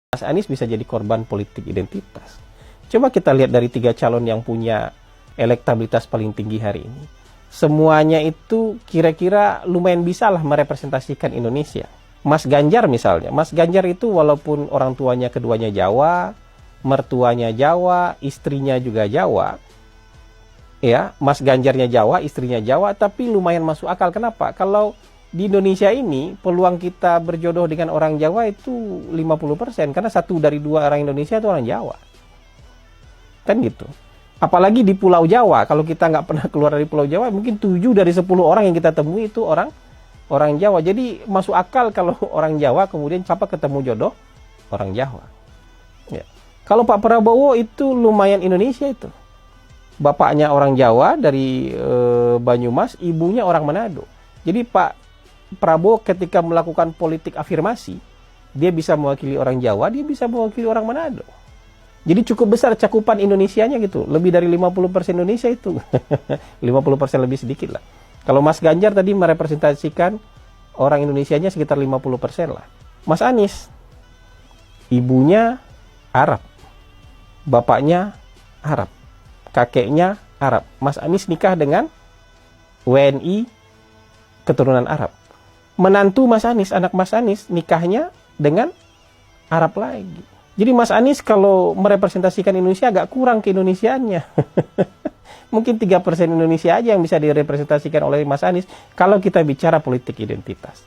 Mas Anies bisa jadi korban politik identitas. Coba kita lihat dari 3 calon yang punya elektabilitas paling tinggi hari ini. Semuanya itu kira-kira lumayan bisa lah merepresentasikan Indonesia. Mas Ganjar misalnya. Mas Ganjar itu walaupun orang tuanya keduanya Jawa, mertuanya Jawa, istrinya juga Jawa. Ya, Mas Ganjarnya Jawa, istrinya Jawa, tapi lumayan masuk akal. Kenapa? Kalau di Indonesia ini peluang kita berjodoh dengan orang Jawa itu 50%, karena 1 dari 2 orang Indonesia itu orang Jawa. Kan gitu. Apalagi di Pulau Jawa, kalau kita nggak pernah keluar dari Pulau Jawa, mungkin 7 dari 10 orang yang kita temui itu orang Jawa. Jadi masuk akal kalau orang Jawa kemudian siapa ketemu jodoh orang Jawa. Ya. Kalau Pak Prabowo itu lumayan Indonesia itu. Bapaknya orang Jawa dari Banyumas, ibunya orang Manado. Jadi Pak Prabowo ketika melakukan politik afirmasi, dia bisa mewakili orang Jawa, dia bisa mewakili orang Manado. Jadi cukup besar cakupan Indonesianya gitu. Lebih dari 50% Indonesia itu. 50% lebih sedikit lah. Kalau Mas Ganjar tadi merepresentasikan orang Indonesianya sekitar 50% lah. Mas Anies, ibunya Arab, bapaknya Arab, kakeknya Arab. Mas Anies nikah dengan WNI keturunan Arab. Menantu Mas Anies, anak Mas Anies nikahnya dengan Arab lagi. Jadi Mas Anies kalau merepresentasikan Indonesia agak kurang keindonesiaannya. Mungkin 3% Indonesia aja yang bisa direpresentasikan oleh Mas Anies kalau kita bicara politik identitas.